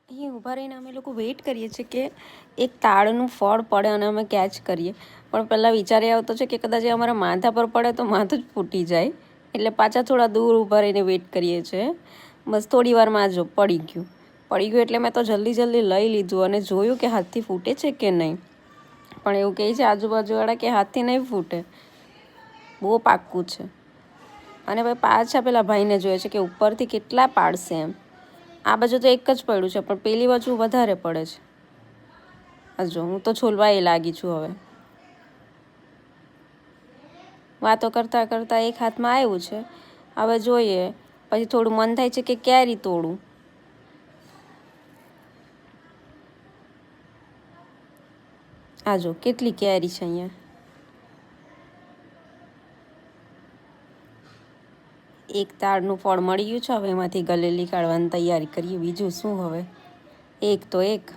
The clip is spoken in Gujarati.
અહીં ઊભા રહીને અમે લોકો વેઇટ કરીએ છીએ કે એક તાળનું ફળ પડે અને અમે કેચ કરીએ, પણ પહેલાં વિચાર એ આવતો છે કે કદાચ એ અમારા માથા પર પડે તો માથું જ ફૂટી જાય, એટલે પાછા થોડા દૂર ઊભા રહીને વેઇટ કરીએ છીએ. બસ થોડી વારમાં જો પડી ગયું એટલે મેં તો જલ્દી લઈ લીધું અને જોયું કે હાથથી ફૂટે છે કે નહીં. પણ એવું કહે છે આજુબાજુવાળા કે હાથથી નહીં ફૂટે, બહુ પાક્કું છે. અને ભાઈ પાછા પેલા ભાઈને જોઈએ છે કે ઉપરથી કેટલા પાડશે એમ. આ બાજુ તો એક જ પડ્યું છે પણ પેલી બાજુ વધારે પડે છે. હજુ હું તો છોલવાએ લાગી છું. હવે વાતો કરતાં કરતાં એક હાથમાં આવ્યું છે, હવે જોઈએ. પછી થોડું મન થાય છે કે કેરી તોડું. આ જો કેટલી કેરી છે અહીંયા. એક તાળનું ફળ મળી ગયું છે, હવે એમાંથી ગલેલી કાઢવાની તૈયારી કરીએ. બીજું શું, હવે એક તો એક.